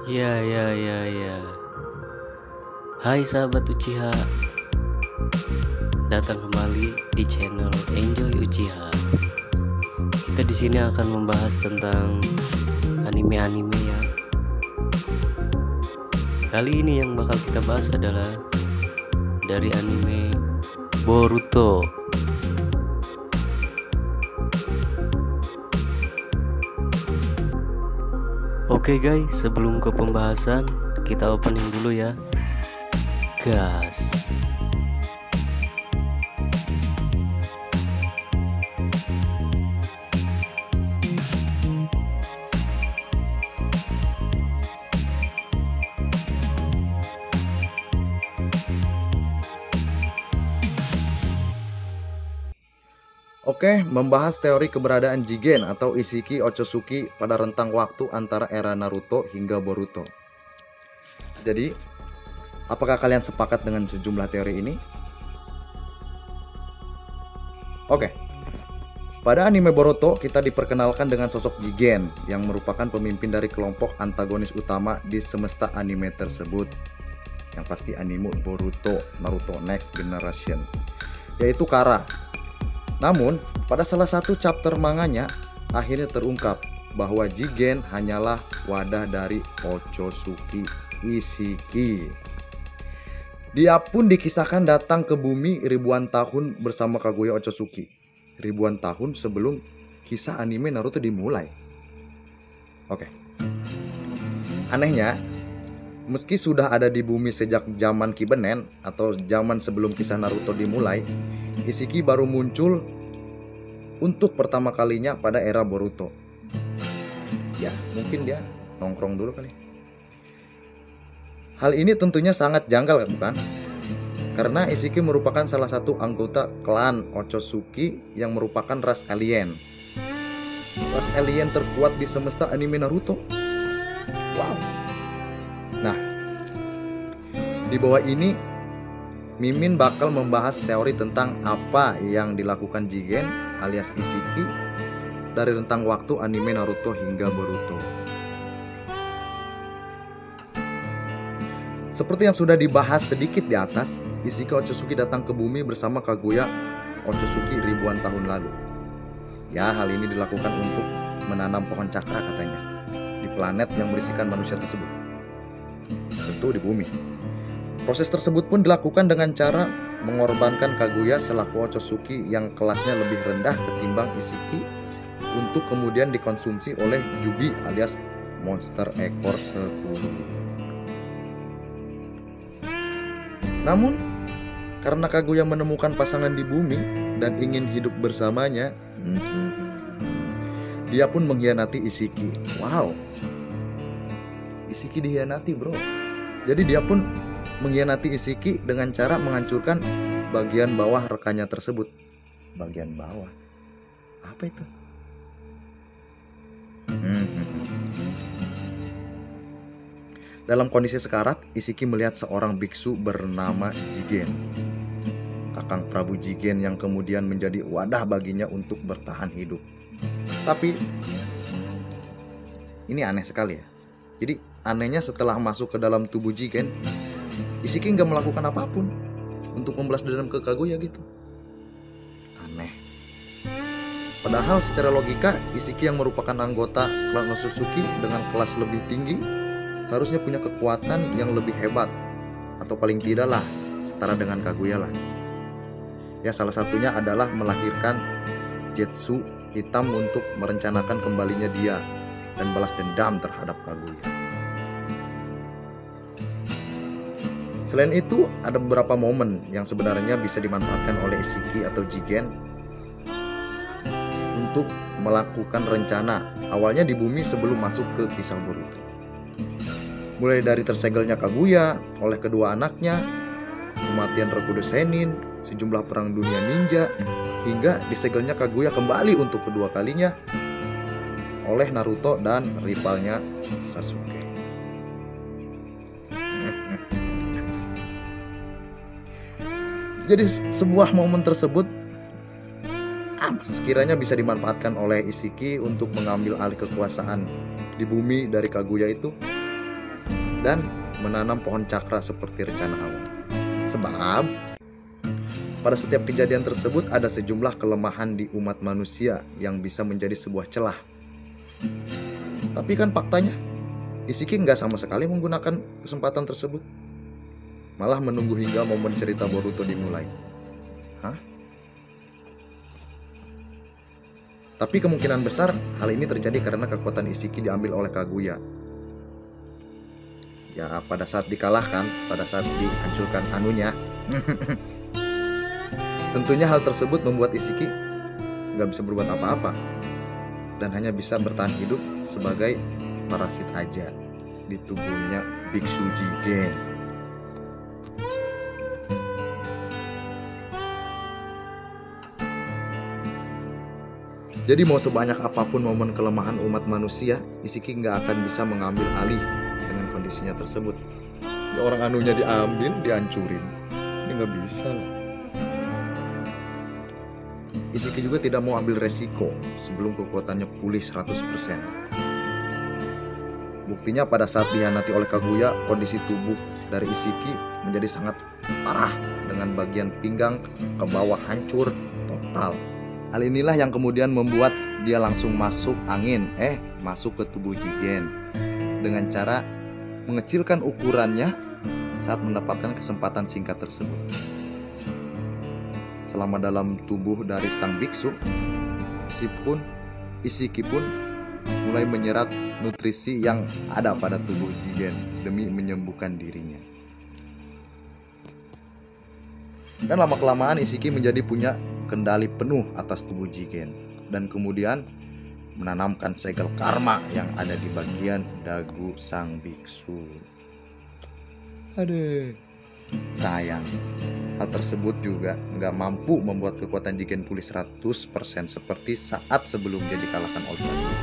Ya. Hai sahabat Uchiha, datang kembali di channel Enjoy Uchiha. Kita di sini akan membahas tentang anime-anime ya. Kali ini yang bakal kita bahas adalah dari anime Boruto. Oke guys, sebelum ke pembahasan, kita opening dulu ya. Gas. Oke, membahas teori keberadaan Jigen atau Isshiki Otsutsuki pada rentang waktu antara era Naruto hingga Boruto. Jadi, apakah kalian sepakat dengan sejumlah teori ini? Oke, pada anime Boruto kita diperkenalkan dengan sosok Jigen yang merupakan pemimpin dari kelompok antagonis utama di semesta anime tersebut. Yang pasti anime Boruto, Naruto Next Generation, yaitu Kara. Namun, pada salah satu chapter manganya, akhirnya terungkap bahwa Jigen hanyalah wadah dari Otsutsuki Isshiki. Dia pun dikisahkan datang ke bumi ribuan tahun bersama Kaguya Otsutsuki. Ribuan tahun sebelum kisah anime Naruto dimulai. Oke. Anehnya, meski sudah ada di bumi sejak zaman Kibenen atau zaman sebelum kisah Naruto dimulai, Isshiki baru muncul untuk pertama kalinya pada era Boruto. Ya, mungkin dia nongkrong dulu kali. Hal ini tentunya sangat janggal, bukan? Karena Isshiki merupakan salah satu anggota klan Otsutsuki yang merupakan ras alien. Ras alien terkuat di semesta anime Naruto. Wow. Nah, di bawah ini Mimin bakal membahas teori tentang apa yang dilakukan Jigen alias Isshiki dari rentang waktu anime Naruto hingga Boruto. Seperti yang sudah dibahas sedikit di atas, Isshiki Otsutsuki datang ke bumi bersama Kaguya Otsutsuki ribuan tahun lalu. Ya, hal ini dilakukan untuk menanam pohon cakra katanya di planet yang berisikan manusia tersebut. Tentu di bumi. Proses tersebut pun dilakukan dengan cara mengorbankan Kaguya selaku Otsutsuki yang kelasnya lebih rendah ketimbang Isshiki untuk kemudian dikonsumsi oleh Jubi alias monster ekor 10. Namun, karena Kaguya menemukan pasangan di bumi dan ingin hidup bersamanya, dia pun mengkhianati Isshiki. Wow, Isshiki dikhianati bro. Jadi dia pun mengkhianati Isshiki dengan cara menghancurkan bagian bawah rekannya tersebut. Bagian bawah? Apa itu? Dalam kondisi sekarat, Isshiki melihat seorang biksu bernama Jigen, kakang Prabu Jigen yang kemudian menjadi wadah baginya untuk bertahan hidup. Tapi ini aneh sekali ya. Jadi anehnya setelah masuk ke dalam tubuh Jigen, Isshiki nggak melakukan apapun untuk membalas dendam ke Kaguya gitu. Aneh. Padahal secara logika, Isshiki yang merupakan anggota klan Otsutsuki dengan kelas lebih tinggi seharusnya punya kekuatan yang lebih hebat, atau paling tidak lah setara dengan Kaguya lah. Ya, salah satunya adalah melahirkan Zetsu hitam untuk merencanakan kembalinya dia dan balas dendam terhadap Kaguya. Selain itu, ada beberapa momen yang sebenarnya bisa dimanfaatkan oleh Isshiki atau Jigen untuk melakukan rencana awalnya di bumi sebelum masuk ke kisah Boruto. Mulai dari tersegelnya Kaguya oleh kedua anaknya, kematian Rokudo Sennin, sejumlah perang dunia ninja, hingga disegelnya Kaguya kembali untuk kedua kalinya oleh Naruto dan rivalnya Sasuke. Jadi sebuah momen tersebut sekiranya bisa dimanfaatkan oleh Isshiki untuk mengambil alih kekuasaan di bumi dari Kaguya itu, dan menanam pohon cakra seperti rencana awal. Sebab pada setiap kejadian tersebut ada sejumlah kelemahan di umat manusia yang bisa menjadi sebuah celah. Tapi kan faktanya Isiki nggak sama sekali menggunakan kesempatan tersebut, malah menunggu hingga momen cerita Boruto dimulai. Hah? Tapi kemungkinan besar hal ini terjadi karena kekuatan Isiki diambil oleh Kaguya. Ya pada saat dikalahkan, pada saat dihancurkan anunya. Tentunya hal tersebut membuat Isiki nggak bisa berbuat apa-apa dan hanya bisa bertahan hidup sebagai parasit aja di tubuhnya Biksu Jigen. Jadi mau sebanyak apapun momen kelemahan umat manusia, Isiki nggak akan bisa mengambil alih dengan kondisinya tersebut. Ya, orang anunya diambil, dihancurin, ini nggak bisa lah. Isiki juga tidak mau ambil resiko sebelum kekuatannya pulih 100%. Buktinya pada saat dihianati oleh Kaguya, kondisi tubuh dari Isiki menjadi sangat parah dengan bagian pinggang ke bawah hancur total. Hal inilah yang kemudian membuat dia langsung masuk ke tubuh Jigen dengan cara mengecilkan ukurannya saat mendapatkan kesempatan singkat tersebut. Selama dalam tubuh dari sang biksu, Isiki pun mulai menyerap nutrisi yang ada pada tubuh Jigen demi menyembuhkan dirinya. Dan lama-kelamaan Isiki menjadi punya kendali penuh atas tubuh Jigen dan kemudian menanamkan segel karma yang ada di bagian dagu sang biksu. Aduh, sayang. Hal tersebut juga nggak mampu membuat kekuatan Jigen pulih 100% seperti saat sebelum dia dikalahkan oleh Kaguya.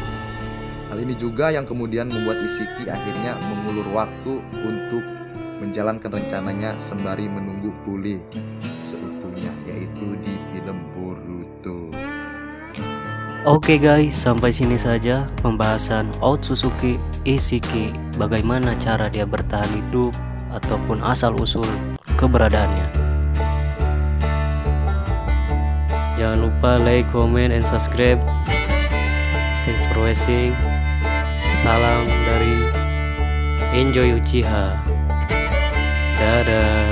Hal ini juga yang kemudian membuat Isiki akhirnya mengulur waktu untuk menjalankan rencananya sembari menunggu pulih seutuhnya, yaitu di film Boruto. Oke guys, sampai sini saja pembahasan Otsutsuki Isiki, bagaimana cara dia bertahan hidup ataupun asal-usul keberadaannya. Jangan lupa like, comment, and subscribe. Thanks for watching. Salam dari Enjoy Uchiha. Dadah.